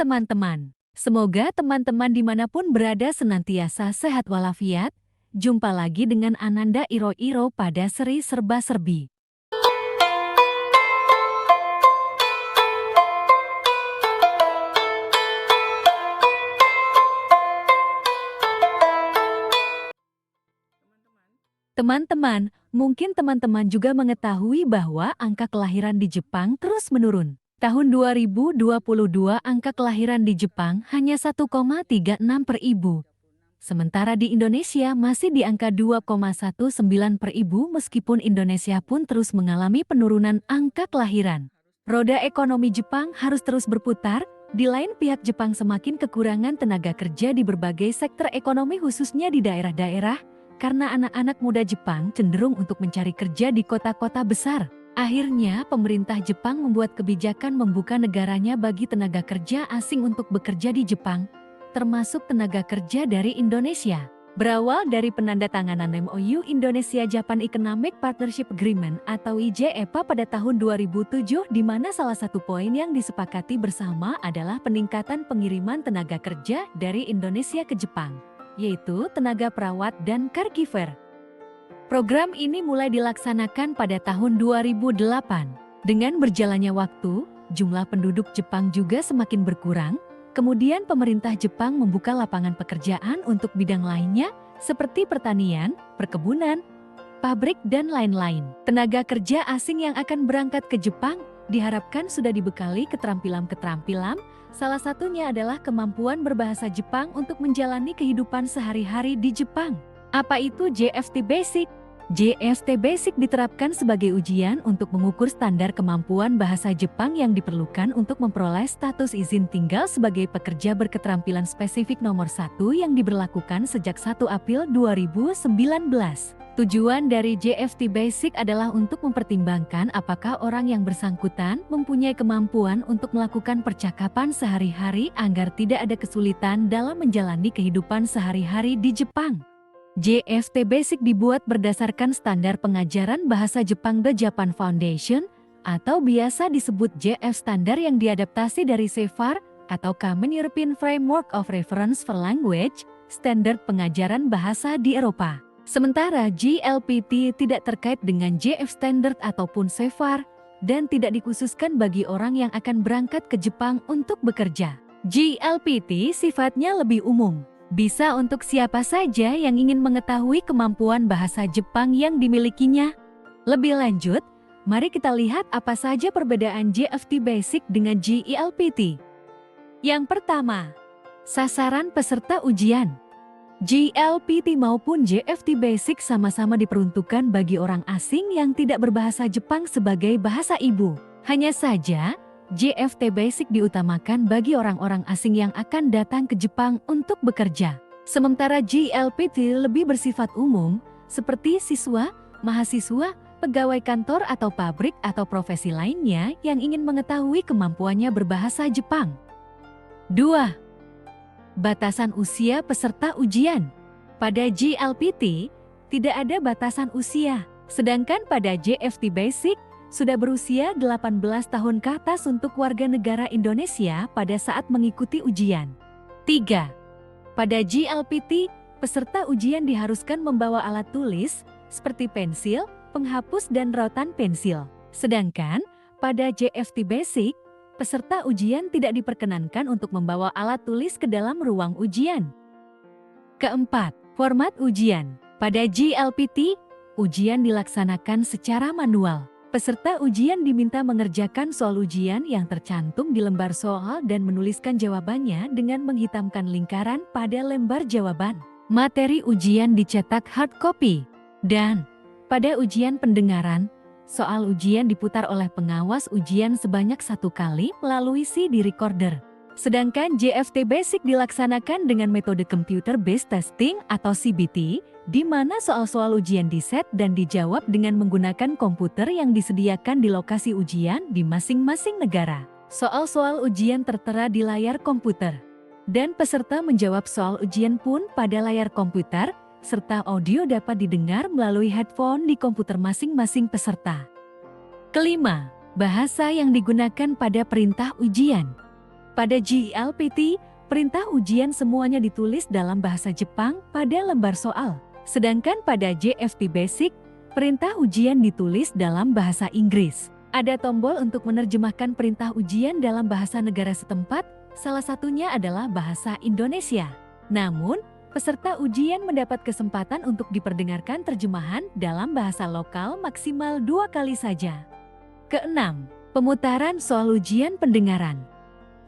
teman-teman. Semoga teman-teman dimanapun berada senantiasa sehat walafiat. Jumpa lagi dengan Ananda Iro pada seri serba-serbi. Teman-teman, mungkin teman-teman juga mengetahui bahwa angka kelahiran di Jepang terus menurun. Tahun 2022 angka kelahiran di Jepang hanya 1,36 per ibu. Sementara di Indonesia masih di angka 2,19 per ibu meskipun Indonesia pun terus mengalami penurunan angka kelahiran. Roda ekonomi Jepang harus terus berputar, di lain pihak Jepang semakin kekurangan tenaga kerja di berbagai sektor ekonomi khususnya di daerah-daerah, karena anak-anak muda Jepang cenderung untuk mencari kerja di kota-kota besar. Akhirnya, pemerintah Jepang membuat kebijakan membuka negaranya bagi tenaga kerja asing untuk bekerja di Jepang, termasuk tenaga kerja dari Indonesia. Berawal dari penandatanganan MOU Indonesia-Japan Economic Partnership Agreement atau IJEPA pada tahun 2007, di mana salah satu poin yang disepakati bersama adalah peningkatan pengiriman tenaga kerja dari Indonesia ke Jepang, yaitu tenaga perawat dan caregiver. Program ini mulai dilaksanakan pada tahun 2008. Dengan berjalannya waktu, jumlah penduduk Jepang juga semakin berkurang. Kemudian pemerintah Jepang membuka lapangan pekerjaan untuk bidang lainnya seperti pertanian, perkebunan, pabrik, dan lain-lain. Tenaga kerja asing yang akan berangkat ke Jepang diharapkan sudah dibekali keterampilan-keterampilan, salah satunya adalah kemampuan berbahasa Jepang untuk menjalani kehidupan sehari-hari di Jepang. Apa itu JFT Basic? JFT Basic diterapkan sebagai ujian untuk mengukur standar kemampuan bahasa Jepang yang diperlukan untuk memperoleh status izin tinggal sebagai pekerja berketerampilan spesifik nomor 1 yang diberlakukan sejak 1 April 2019. Tujuan dari JFT Basic adalah untuk mempertimbangkan apakah orang yang bersangkutan mempunyai kemampuan untuk melakukan percakapan sehari-hari agar tidak ada kesulitan dalam menjalani kehidupan sehari-hari di Jepang. JFT Basic dibuat berdasarkan standar pengajaran bahasa Jepang The Japan Foundation atau biasa disebut JF Standar yang diadaptasi dari CEFAR atau Common European Framework of Reference for Language, standar pengajaran bahasa di Eropa. Sementara JLPT tidak terkait dengan JF Standard ataupun CEFAR dan tidak dikhususkan bagi orang yang akan berangkat ke Jepang untuk bekerja. JLPT sifatnya lebih umum. Bisa untuk siapa saja yang ingin mengetahui kemampuan bahasa Jepang yang dimilikinya. Lebih lanjut, mari kita lihat apa saja perbedaan JFT Basic dengan JLPT. Yang pertama, sasaran peserta ujian. JLPT maupun JFT Basic sama-sama diperuntukkan bagi orang asing yang tidak berbahasa Jepang sebagai bahasa ibu. Hanya saja, JFT Basic diutamakan bagi orang-orang asing yang akan datang ke Jepang untuk bekerja. Sementara JLPT lebih bersifat umum, seperti siswa, mahasiswa, pegawai kantor atau pabrik atau profesi lainnya yang ingin mengetahui kemampuannya berbahasa Jepang. 2. Batasan usia peserta ujian. Pada JLPT, tidak ada batasan usia, sedangkan pada JFT Basic, sudah berusia 18 tahun ke atas untuk warga negara Indonesia pada saat mengikuti ujian. 3. Pada JLPT, peserta ujian diharuskan membawa alat tulis seperti pensil, penghapus, dan rotan pensil. Sedangkan pada JFT Basic, peserta ujian tidak diperkenankan untuk membawa alat tulis ke dalam ruang ujian. Keempat, format ujian. Pada JLPT, ujian dilaksanakan secara manual. Peserta ujian diminta mengerjakan soal ujian yang tercantum di lembar soal dan menuliskan jawabannya dengan menghitamkan lingkaran pada lembar jawaban. Materi ujian dicetak hard copy. Dan pada ujian pendengaran, soal ujian diputar oleh pengawas ujian sebanyak 1 kali melalui CD recorder. Sedangkan JFT Basic dilaksanakan dengan metode Computer Based Testing atau CBT, di mana soal-soal ujian diset dan dijawab dengan menggunakan komputer yang disediakan di lokasi ujian di masing-masing negara. Soal-soal ujian tertera di layar komputer, dan peserta menjawab soal ujian pun pada layar komputer, serta audio dapat didengar melalui headphone di komputer masing-masing peserta. Kelima, bahasa yang digunakan pada perintah ujian. Pada GLPT, perintah ujian semuanya ditulis dalam bahasa Jepang pada lembar soal. Sedangkan pada JFT Basic, perintah ujian ditulis dalam bahasa Inggris. Ada tombol untuk menerjemahkan perintah ujian dalam bahasa negara setempat, salah satunya adalah bahasa Indonesia. Namun, peserta ujian mendapat kesempatan untuk diperdengarkan terjemahan dalam bahasa lokal maksimal 2 kali saja. Keenam, pemutaran soal ujian pendengaran.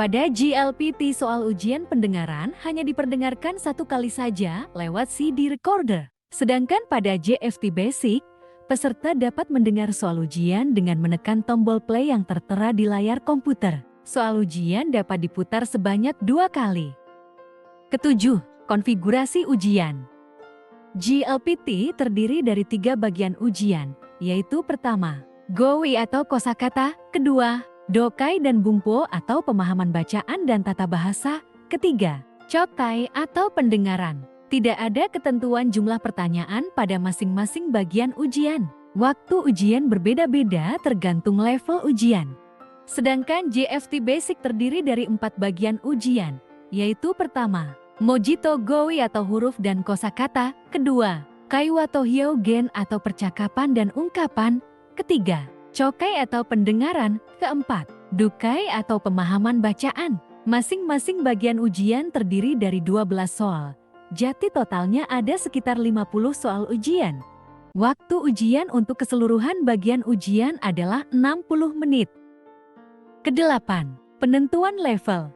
Pada GLPT soal ujian pendengaran hanya diperdengarkan 1 kali saja lewat CD recorder. Sedangkan pada JFT Basic, peserta dapat mendengar soal ujian dengan menekan tombol play yang tertera di layar komputer. Soal ujian dapat diputar sebanyak 2 kali. Ketujuh, konfigurasi ujian. GLPT terdiri dari 3 bagian ujian, yaitu pertama, GOI atau kosakata, kedua, Dokai dan Bumpo atau pemahaman bacaan dan tata bahasa, ketiga, Chokai atau pendengaran. Tidak ada ketentuan jumlah pertanyaan pada masing-masing bagian ujian. Waktu ujian berbeda-beda tergantung level ujian. Sedangkan JFT Basic terdiri dari 4 bagian ujian, yaitu pertama, Mojito Goi atau huruf dan kosakata, kedua, Kaiwa atau Hyogen atau percakapan dan ungkapan, ketiga, Chokai atau pendengaran, keempat, Dukai atau pemahaman bacaan. Masing-masing bagian ujian terdiri dari 12 soal. Jadi totalnya ada sekitar 50 soal ujian. Waktu ujian untuk keseluruhan bagian ujian adalah 60 menit. Kedelapan, penentuan level.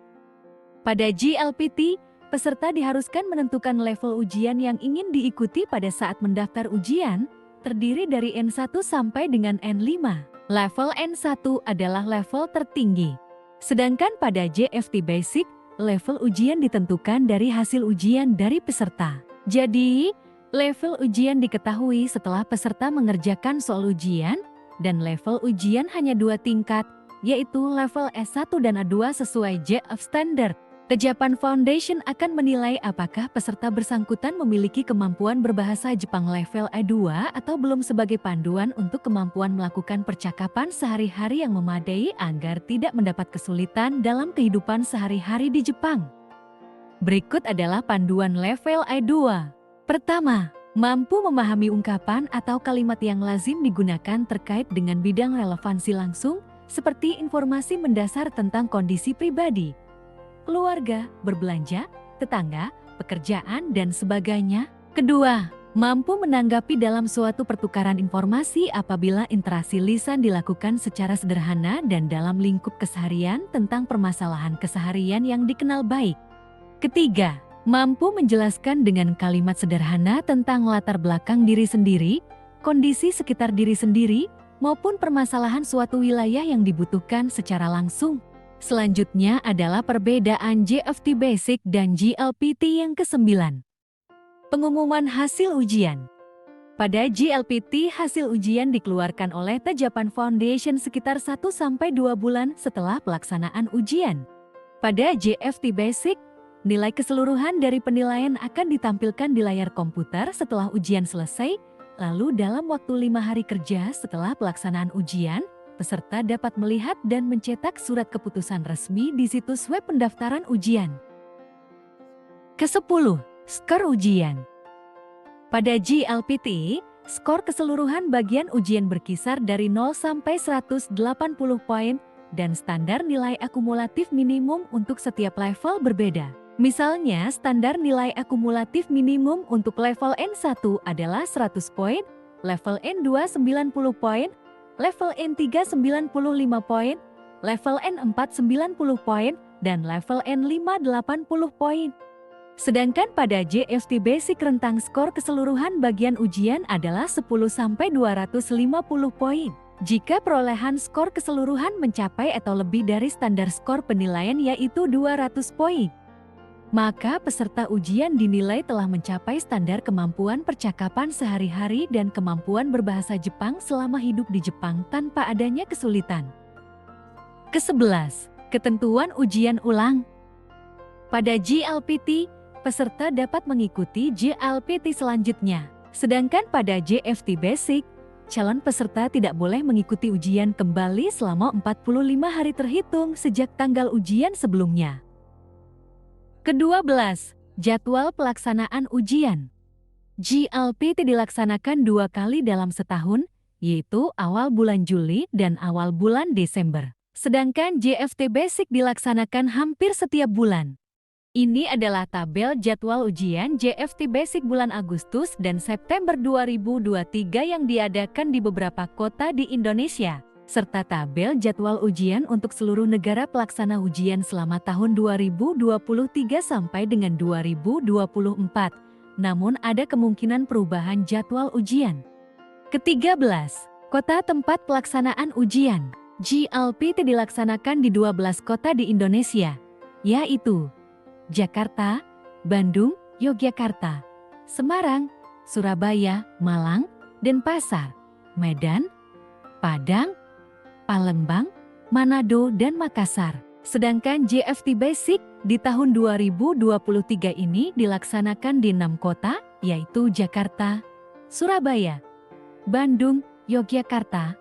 Pada GLPT, peserta diharuskan menentukan level ujian yang ingin diikuti pada saat mendaftar ujian, terdiri dari N1 sampai dengan N5. Level N1 adalah level tertinggi. Sedangkan pada JFT Basic, level ujian ditentukan dari hasil ujian dari peserta. Jadi, level ujian diketahui setelah peserta mengerjakan soal ujian, dan level ujian hanya 2 tingkat, yaitu level S1 dan A2 sesuai JF Standard. Kejapan Foundation akan menilai apakah peserta bersangkutan memiliki kemampuan berbahasa Jepang level A2 atau belum sebagai panduan untuk kemampuan melakukan percakapan sehari-hari yang memadai agar tidak mendapat kesulitan dalam kehidupan sehari-hari di Jepang. Berikut adalah panduan level A2. Pertama, mampu memahami ungkapan atau kalimat yang lazim digunakan terkait dengan bidang relevansi langsung, seperti informasi mendasar tentang kondisi pribadi, keluarga, berbelanja, tetangga, pekerjaan, dan sebagainya. Kedua, mampu menanggapi dalam suatu pertukaran informasi apabila interaksi lisan dilakukan secara sederhana dan dalam lingkup keseharian tentang permasalahan keseharian yang dikenal baik. Ketiga, mampu menjelaskan dengan kalimat sederhana tentang latar belakang diri sendiri, kondisi sekitar diri sendiri, maupun permasalahan suatu wilayah yang dibutuhkan secara langsung. Selanjutnya adalah perbedaan JFT Basic dan GLPT yang ke-9. Pengumuman hasil ujian. Pada GLPT, hasil ujian dikeluarkan oleh Tejapan Foundation sekitar 1-2 bulan setelah pelaksanaan ujian. Pada JFT Basic, nilai keseluruhan dari penilaian akan ditampilkan di layar komputer setelah ujian selesai, lalu dalam waktu 5 hari kerja setelah pelaksanaan ujian, peserta dapat melihat dan mencetak surat keputusan resmi di situs web pendaftaran ujian. Ke-10, skor ujian. Pada GLPT, skor keseluruhan bagian ujian berkisar dari 0 sampai 180 poin dan standar nilai akumulatif minimum untuk setiap level berbeda. Misalnya, standar nilai akumulatif minimum untuk level N1 adalah 100 poin, level N2 90 poin, level N3 95 poin, level N4 90 poin, dan level N5 80 poin. Sedangkan pada JFT Basic rentang skor keseluruhan bagian ujian adalah 10-250 poin. Jika perolehan skor keseluruhan mencapai atau lebih dari standar skor penilaian yaitu 200 poin, maka peserta ujian dinilai telah mencapai standar kemampuan percakapan sehari-hari dan kemampuan berbahasa Jepang selama hidup di Jepang tanpa adanya kesulitan. Ke-11, ketentuan ujian ulang. Pada GLPT, peserta dapat mengikuti GLPT selanjutnya. Sedangkan pada JFT Basic, calon peserta tidak boleh mengikuti ujian kembali selama 45 hari terhitung sejak tanggal ujian sebelumnya. Ke-12, jadwal pelaksanaan ujian. GLPT dilaksanakan 2 kali dalam setahun, yaitu awal bulan Juli dan awal bulan Desember. Sedangkan JFT Basic dilaksanakan hampir setiap bulan. Ini adalah tabel jadwal ujian JFT Basic bulan Agustus dan September 2023 yang diadakan di beberapa kota di Indonesia, serta tabel jadwal ujian untuk seluruh negara pelaksana ujian selama tahun 2023 sampai dengan 2024. Namun ada kemungkinan perubahan jadwal ujian. Ke-13, kota tempat pelaksanaan ujian. GLPT dilaksanakan di 12 kota di Indonesia, yaitu Jakarta, Bandung, Yogyakarta, Semarang, Surabaya, Malang, Denpasar, Medan, Padang, Palembang, Manado, dan Makassar. Sedangkan JFT Basic di tahun 2023 ini dilaksanakan di 6 kota, yaitu Jakarta, Surabaya, Bandung, Yogyakarta,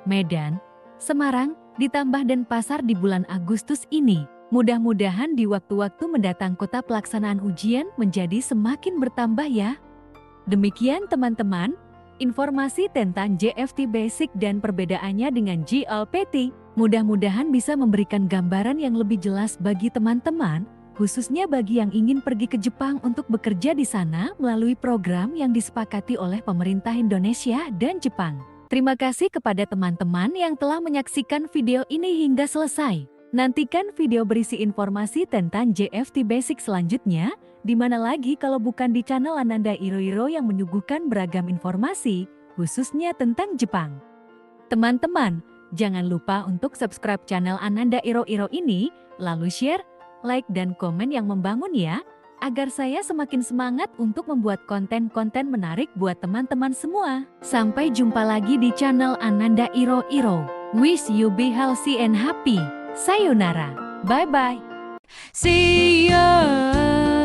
Medan, Semarang, ditambah Denpasar di bulan Agustus ini. Mudah-mudahan di waktu-waktu mendatang kota pelaksanaan ujian menjadi semakin bertambah ya. Demikian teman-teman, informasi tentang JFT Basic dan perbedaannya dengan GLPT. Mudah-mudahan bisa memberikan gambaran yang lebih jelas bagi teman-teman, khususnya bagi yang ingin pergi ke Jepang untuk bekerja di sana melalui program yang disepakati oleh pemerintah Indonesia dan Jepang. Terima kasih kepada teman-teman yang telah menyaksikan video ini hingga selesai. Nantikan video berisi informasi tentang JFT Basic selanjutnya, di mana lagi kalau bukan di channel Ananda Iroiro yang menyuguhkan beragam informasi, khususnya tentang Jepang. Teman-teman, jangan lupa untuk subscribe channel Ananda Iroiro ini, lalu share, like, dan komen yang membangun ya, agar saya semakin semangat untuk membuat konten-konten menarik buat teman-teman semua. Sampai jumpa lagi di channel Ananda Iroiro. Wish you be healthy and happy. Sayonara. Bye-bye. See you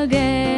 again.